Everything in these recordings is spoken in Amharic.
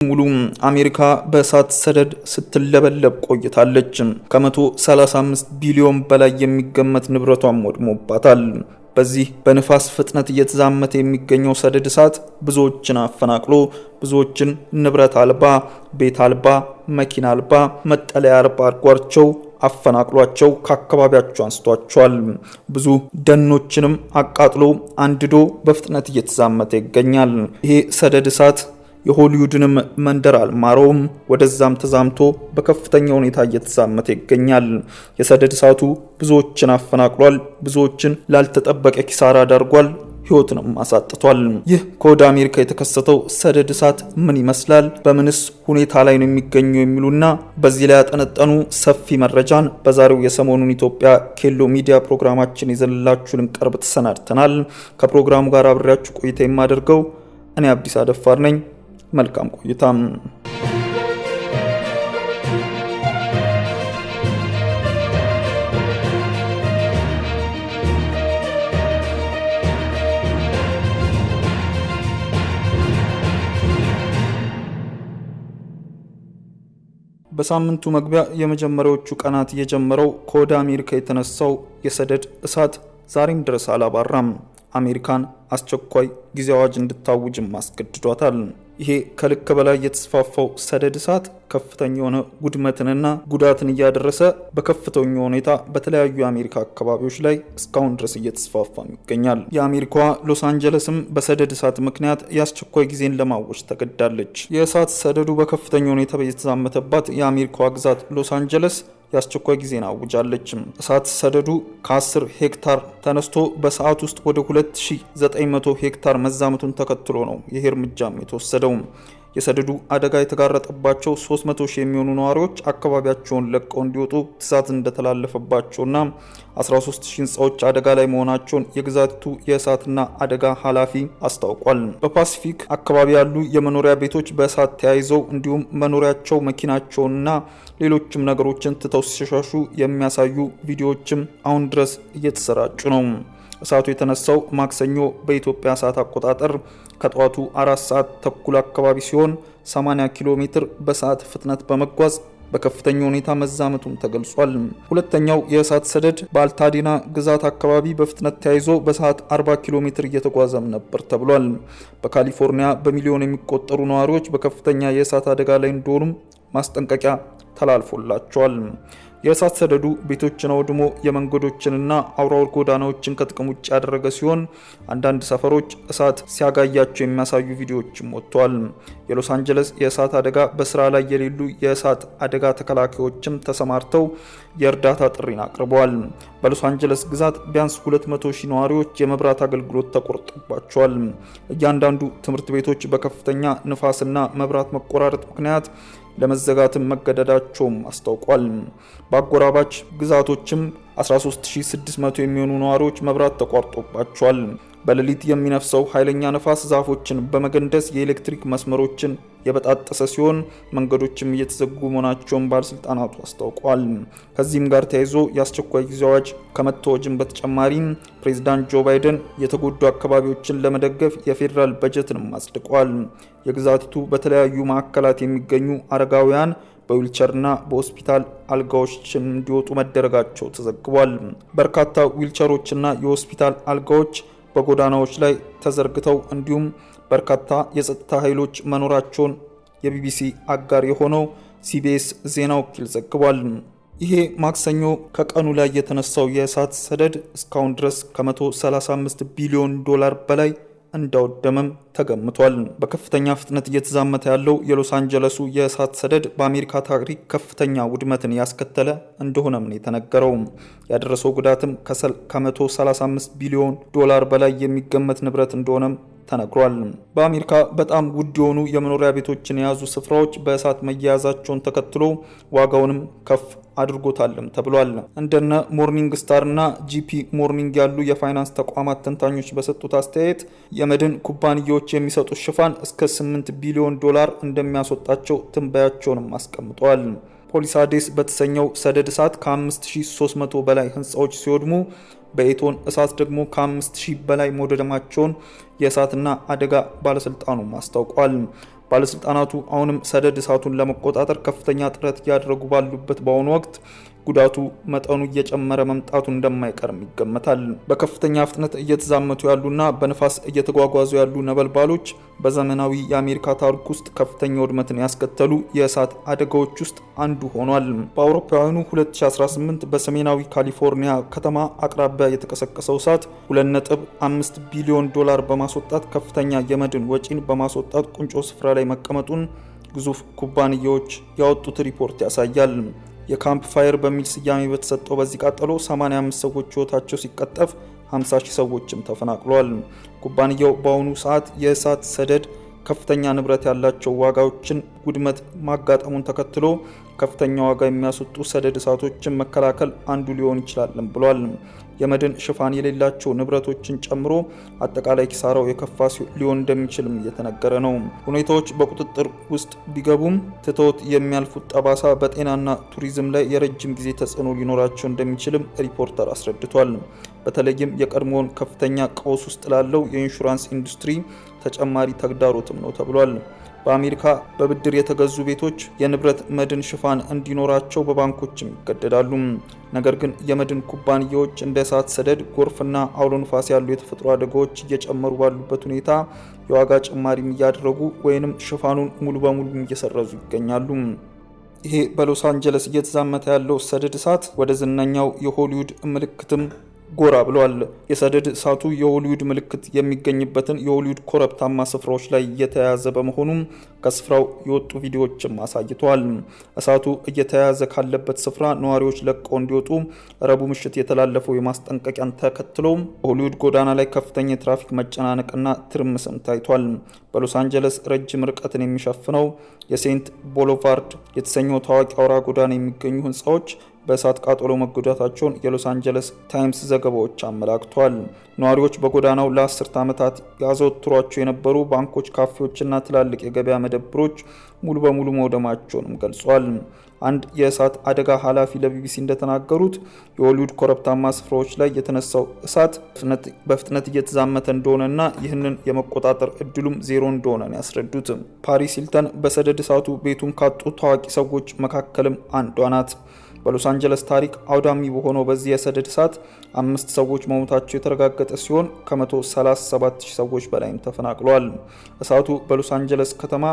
ሙሉ አሜሪካ በእሳት ሰደድ ስትለበለብ ቆይታለች። ከ135 ቢሊዮን በላይ የሚገመት ንብረቷን ወድሞባታል። በዚህ በንፋስ ፍጥነት እየተዛመተ የሚገኘው ሰደድ እሳት ብዙዎችን አፈናቅሎ ብዙዎችን ንብረት አልባ፣ ቤት አልባ፣ መኪና አልባ፣ መጠለያ አልባ አድርጓቸው አፈናቅሏቸው ከአካባቢያቸው አንስቷቸዋል። ብዙ ደኖችንም አቃጥሎ አንድዶ በፍጥነት እየተዛመተ ይገኛል። ይሄ ሰደድ እሳት የሆሊውድንም መንደር አልማረውም። ወደዛም ተዛምቶ በከፍተኛ ሁኔታ እየተዛመተ ይገኛል። የሰደድ እሳቱ ብዙዎችን አፈናቅሏል፣ ብዙዎችን ላልተጠበቀ ኪሳራ ዳርጓል፣ ህይወትንም አሳጥቷል። ይህ ከወደ አሜሪካ የተከሰተው ሰደድ እሳት ምን ይመስላል፣ በምንስ ሁኔታ ላይ ነው የሚገኘው የሚሉና በዚህ ላይ ያጠነጠኑ ሰፊ መረጃን በዛሬው የሰሞኑን ኢትዮጵያ ኬሎ ሚዲያ ፕሮግራማችን ይዘንላችሁ ልንቀርብ ተሰናድተናል። ከፕሮግራሙ ጋር አብሬያችሁ ቆይታ የማደርገው እኔ አብዲስ አደፋር ነኝ። መልካም ቆይታም። በሳምንቱ መግቢያ የመጀመሪያዎቹ ቀናት የጀመረው ከወደ አሜሪካ የተነሳው የሰደድ እሳት ዛሬም ድረስ አላባራም። አሜሪካን አስቸኳይ ጊዜ አዋጅ እንድታውጅም አስገድዷታል። ይሄ ከልክ በላይ የተስፋፋው ሰደድ እሳት ከፍተኛ የሆነ ውድመትንና ጉዳትን እያደረሰ በከፍተኛ ሁኔታ በተለያዩ የአሜሪካ አካባቢዎች ላይ እስካሁን ድረስ እየተስፋፋ ይገኛል። የአሜሪካዋ ሎስ አንጀለስም በሰደድ እሳት ምክንያት የአስቸኳይ ጊዜን ለማወጅ ተገድዳለች። የእሳት ሰደዱ በከፍተኛ ሁኔታ የተዛመተባት የአሜሪካዋ ግዛት ሎስ አንጀለስ የአስቸኳይ ጊዜን አውጃለች። እሳት ሰደዱ ከ10 ሄክታር ተነስቶ በሰዓት ውስጥ ወደ 2900 ሄክታር መዛመቱን ተከትሎ ነው ይህ እርምጃም የተወሰደው። የሰደዱ አደጋ የተጋረጠባቸው 300 ሺህ የሚሆኑ ነዋሪዎች አካባቢያቸውን ለቀው እንዲወጡ ትዕዛዝ እንደተላለፈባቸውና 13 ሺህ ህንፃዎች አደጋ ላይ መሆናቸውን የግዛቱ የእሳትና አደጋ ኃላፊ አስታውቋል። በፓሲፊክ አካባቢ ያሉ የመኖሪያ ቤቶች በእሳት ተያይዘው እንዲሁም መኖሪያቸው መኪናቸውንና ሌሎችም ነገሮችን ትተው ሲሸሹ የሚያሳዩ ቪዲዮዎችም አሁን ድረስ እየተሰራጩ ነው። እሳቱ የተነሳው ማክሰኞ በኢትዮጵያ ሰዓት አቆጣጠር ከጠዋቱ 4 ሰዓት ተኩል አካባቢ ሲሆን 80 ኪሎ ሜትር በሰዓት ፍጥነት በመጓዝ በከፍተኛ ሁኔታ መዛመቱም ተገልጿል። ሁለተኛው የእሳት ሰደድ በአልታዲና ግዛት አካባቢ በፍጥነት ተያይዞ በሰዓት 40 ኪሎ ሜትር እየተጓዘም ነበር ተብሏል። በካሊፎርኒያ በሚሊዮን የሚቆጠሩ ነዋሪዎች በከፍተኛ የእሳት አደጋ ላይ እንደሆኑም ማስጠንቀቂያ ተላልፎላቸዋል። የእሳት ሰደዱ ቤቶችን አውድሞ የመንገዶችንና አውራ ጎዳናዎችን ከጥቅም ውጭ ያደረገ ሲሆን አንዳንድ ሰፈሮች እሳት ሲያጋያቸው የሚያሳዩ ቪዲዮዎችም ወጥተዋል። የሎስ አንጀለስ የእሳት አደጋ በስራ ላይ የሌሉ የእሳት አደጋ ተከላካዮችም ተሰማርተው የእርዳታ ጥሪን አቅርበዋል። በሎስ አንጀለስ ግዛት ቢያንስ 200 ሺህ ነዋሪዎች የመብራት አገልግሎት ተቆርጦባቸዋል። እያንዳንዱ ትምህርት ቤቶች በከፍተኛ ንፋስና መብራት መቆራረጥ ምክንያት ለመዘጋትም መገደዳቸውም አስታውቋል። በአጎራባች ግዛቶችም 13600 የሚሆኑ ነዋሪዎች መብራት ተቋርጦባቸዋል። በሌሊት የሚነፍሰው ኃይለኛ ነፋስ ዛፎችን በመገንደስ የኤሌክትሪክ መስመሮችን የበጣጠሰ ሲሆን መንገዶችም እየተዘጉ መሆናቸውን ባለስልጣናቱ አስታውቀዋል። ከዚህም ጋር ተያይዞ የአስቸኳይ ጊዜ አዋጅ ከመታወጅም በተጨማሪ ፕሬዝዳንት ጆ ባይደን የተጎዱ አካባቢዎችን ለመደገፍ የፌዴራል በጀትንም አጽድቀዋል። የግዛቲቱ በተለያዩ ማዕከላት የሚገኙ አረጋውያን በዊልቸርና በሆስፒታል አልጋዎችን እንዲወጡ መደረጋቸው ተዘግቧል። በርካታ ዊልቸሮችና የሆስፒታል አልጋዎች በጎዳናዎች ላይ ተዘርግተው እንዲሁም በርካታ የጸጥታ ኃይሎች መኖራቸውን የቢቢሲ አጋር የሆነው ሲቢኤስ ዜና ወኪል ዘግቧል። ይሄ ማክሰኞ ከቀኑ ላይ የተነሳው የእሳት ሰደድ እስካሁን ድረስ ከ135 ቢሊዮን ዶላር በላይ እንዳወደመም ተገምቷል። በከፍተኛ ፍጥነት እየተዛመተ ያለው የሎስ አንጀለሱ የእሳት ሰደድ በአሜሪካ ታሪክ ከፍተኛ ውድመትን ያስከተለ እንደሆነም ነው የተነገረው። ያደረሰው ጉዳትም ከ135 ቢሊዮን ዶላር በላይ የሚገመት ንብረት እንደሆነም ተነግሯል። በአሜሪካ በጣም ውድ የሆኑ የመኖሪያ ቤቶችን የያዙ ስፍራዎች በእሳት መያያዛቸውን ተከትሎ ዋጋውንም ከፍ አድርጎታልም ተብሏል። እንደነ ሞርኒንግ ስታር እና ጂፒ ሞርኒንግ ያሉ የፋይናንስ ተቋማት ተንታኞች በሰጡት አስተያየት የመድን ኩባንያዎች የሚሰጡት ሽፋን እስከ 8 ቢሊዮን ዶላር እንደሚያስወጣቸው ትንበያቸውንም አስቀምጠዋል። ፖሊሳዴስ በተሰኘው ሰደድ እሳት ከ5300 በላይ ህንፃዎች ሲወድሙ በኤቶን እሳት ደግሞ ከ5000 በላይ መውደማቸውን የእሳትና አደጋ ባለስልጣኑ አስታውቋል። ባለስልጣናቱ አሁንም ሰደድ እሳቱን ለመቆጣጠር ከፍተኛ ጥረት እያደረጉ ባሉበት በአሁኑ ወቅት ጉዳቱ መጠኑ እየጨመረ መምጣቱ እንደማይቀርም ይገመታል። በከፍተኛ ፍጥነት እየተዛመቱ ያሉና በንፋስ እየተጓጓዙ ያሉ ነበልባሎች በዘመናዊ የአሜሪካ ታሪክ ውስጥ ከፍተኛ ውድመትን ያስከተሉ የእሳት አደጋዎች ውስጥ አንዱ ሆኗል። በአውሮፓውያኑ 2018 በሰሜናዊ ካሊፎርኒያ ከተማ አቅራቢያ የተቀሰቀሰው እሳት $2.5 ቢሊዮን በማስወጣት ከፍተኛ የመድን ወጪን በማስወጣት ቁንጮ ስፍራ ላይ መቀመጡን ግዙፍ ኩባንያዎች ያወጡት ሪፖርት ያሳያል። የካምፕ ፋየር በሚል ስያሜ በተሰጠው በዚህ ቃጠሎ 85 ሰዎች ህይወታቸው ሲቀጠፍ 50,000 ሰዎችም ተፈናቅለዋል። ኩባንያው በአሁኑ ሰዓት የእሳት ሰደድ ከፍተኛ ንብረት ያላቸው ዋጋዎችን ውድመት ማጋጠሙን ተከትሎ ከፍተኛ ዋጋ የሚያስወጡ ሰደድ እሳቶችን መከላከል አንዱ ሊሆን ይችላል ብሏል። የመድን ሽፋን የሌላቸው ንብረቶችን ጨምሮ አጠቃላይ ኪሳራው የከፋ ሊሆን እንደሚችልም እየተነገረ ነው። ሁኔታዎች በቁጥጥር ውስጥ ቢገቡም ትተውት የሚያልፉት ጠባሳ በጤናና ቱሪዝም ላይ የረጅም ጊዜ ተጽዕኖ ሊኖራቸው እንደሚችልም ሪፖርተር አስረድቷል። በተለይም የቀድሞውን ከፍተኛ ቀውስ ውስጥ ላለው የኢንሹራንስ ኢንዱስትሪ ተጨማሪ ተግዳሮትም ነው ተብሏል። በአሜሪካ በብድር የተገዙ ቤቶች የንብረት መድን ሽፋን እንዲኖራቸው በባንኮችም ይገደዳሉ። ነገር ግን የመድን ኩባንያዎች እንደ እሳት ሰደድ፣ ጎርፍና አውሎ ንፋስ ያሉ የተፈጥሮ አደጋዎች እየጨመሩ ባሉበት ሁኔታ የዋጋ ጭማሪም እያደረጉ ወይንም ሽፋኑን ሙሉ በሙሉ እየሰረዙ ይገኛሉ። ይሄ በሎስ አንጀለስ እየተዛመተ ያለው ሰደድ እሳት ወደ ዝነኛው የሆሊውድ ምልክትም ጎራ ብሏል። የሰደድ እሳቱ የሆሊውድ ምልክት የሚገኝበትን የሆሊውድ ኮረብታማ ስፍራዎች ላይ እየተያያዘ በመሆኑም ከስፍራው የወጡ ቪዲዮዎችም አሳይተዋል። እሳቱ እየተያያዘ ካለበት ስፍራ ነዋሪዎች ለቀው እንዲወጡ ረቡዕ ምሽት የተላለፈው የማስጠንቀቂያን ተከትሎ በሆሊውድ ጎዳና ላይ ከፍተኛ የትራፊክ መጨናነቅና ትርምስም ታይቷል። በሎስ አንጀለስ ረጅም ርቀትን የሚሸፍነው የሴንት ቦሎቫርድ የተሰኘው ታዋቂ አውራ ጎዳና የሚገኙ ህንፃዎች በእሳት ቃጠሎ መጎዳታቸውን የሎስ አንጀለስ ታይምስ ዘገባዎች አመላክተዋል። ነዋሪዎች በጎዳናው ለ10 ዓመታት ያዘወትሯቸው የነበሩ ባንኮች፣ ካፌዎችና ትላልቅ የገበያ መደብሮች ሙሉ በሙሉ መውደማቸውንም ገልጿል። አንድ የእሳት አደጋ ኃላፊ ለቢቢሲ እንደተናገሩት የሆሊውድ ኮረብታማ ስፍራዎች ላይ የተነሳው እሳት በፍጥነት እየተዛመተ እንደሆነና ይህንን የመቆጣጠር እድሉም ዜሮ እንደሆነ ያስረዱት። ፓሪስ ሂልተን በሰደድ እሳቱ ቤቱን ካጡ ታዋቂ ሰዎች መካከልም አንዷ ናት። በሎስ አንጀለስ ታሪክ አውዳሚ በሆነው በዚህ የሰደድ እሳት 5 ሰዎች መሞታቸው የተረጋገጠ ሲሆን ከ137,000 ሰዎች በላይም ተፈናቅለዋል። እሳቱ በሎስ አንጀለስ ከተማ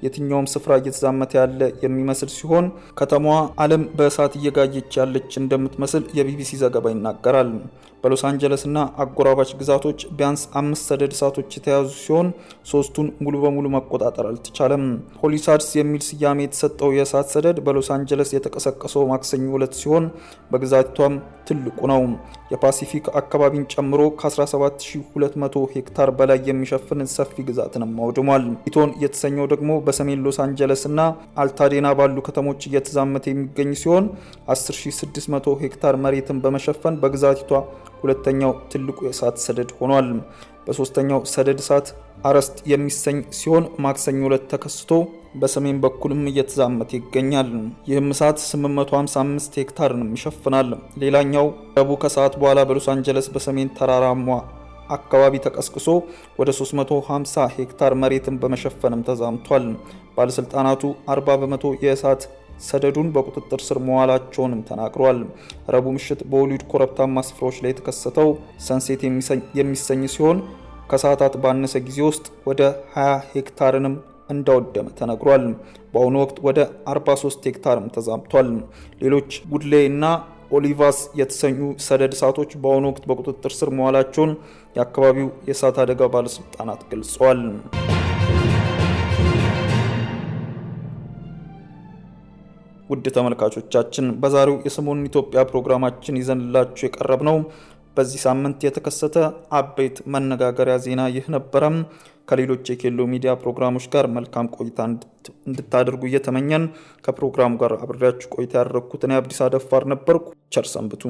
የትኛውም ስፍራ እየተዛመተ ያለ የሚመስል ሲሆን ከተማዋ ዓለም በእሳት እየጋየች ያለች እንደምትመስል የቢቢሲ ዘገባ ይናገራል። በሎስ አንጀለስና አጎራባች ግዛቶች ቢያንስ 5 ሰደድ እሳቶች የተያዙ ሲሆን 3ቱን ሙሉ በሙሉ መቆጣጠር አልተቻለም። ፖሊሳድስ የሚል ስያሜ የተሰጠው የእሳት ሰደድ በሎስ አንጀለስ የተቀሰቀሰው ማክሰኞ ዕለት ሲሆን በግዛቷም ትልቁ ነው። የፓሲፊክ አካባቢን ጨምሮ ከ17200 ሄክታር በላይ የሚሸፍን ሰፊ ግዛትንም አውድሟል። ኢቶን የተሰኘው ደግሞ በሰሜን ሎስ አንጀለስ እና አልታዴና ባሉ ከተሞች እየተዛመተ የሚገኝ ሲሆን 10600 ሄክታር መሬትን በመሸፈን በግዛቲቷ ሁለተኛው ትልቁ የእሳት ሰደድ ሆኗል። በሶስተኛው ሰደድ እሳት አረስት የሚሰኝ ሲሆን ማክሰኞ ዕለት ተከስቶ በሰሜን በኩልም እየተዛመተ ይገኛል። ይህም እሳት 855 ሄክታርንም ይሸፍናል። ሌላኛው ረቡዕ ከሰዓት በኋላ በሎስ አንጀለስ በሰሜን ተራራማ አካባቢ ተቀስቅሶ ወደ 350 ሄክታር መሬትን በመሸፈንም ተዛምቷል። ባለስልጣናቱ 40 በመቶ የእሳት ሰደዱን በቁጥጥር ስር መዋላቸውንም ተናግሯል። ረቡዕ ምሽት በሆሊውድ ኮረብታማ ስፍራዎች ላይ የተከሰተው ሰንሴት የሚሰኝ ሲሆን ከሰዓታት ባነሰ ጊዜ ውስጥ ወደ 20 ሄክታርንም እንዳወደመ ተነግሯል። በአሁኑ ወቅት ወደ 43 ሄክታርም ተዛምቷል። ሌሎች ጉድሌ እና ኦሊቫስ የተሰኙ ሰደድ እሳቶች በአሁኑ ወቅት በቁጥጥር ስር መዋላቸውን የአካባቢው የእሳት አደጋ ባለስልጣናት ገልጸዋል። ውድ ተመልካቾቻችን በዛሬው የሰሞኑን ኢትዮጵያ ፕሮግራማችን ይዘንላችሁ የቀረብነው በዚህ ሳምንት የተከሰተ አበይት መነጋገሪያ ዜና ይህ ነበረም። ከሌሎች የኬሎ ሚዲያ ፕሮግራሞች ጋር መልካም ቆይታ እንድታደርጉ እየተመኘን ከፕሮግራሙ ጋር አብሬያችሁ ቆይታ ያደረኩት እኔ አብዲስ አደፋር ነበርኩ። ቸር ሰንብቱ።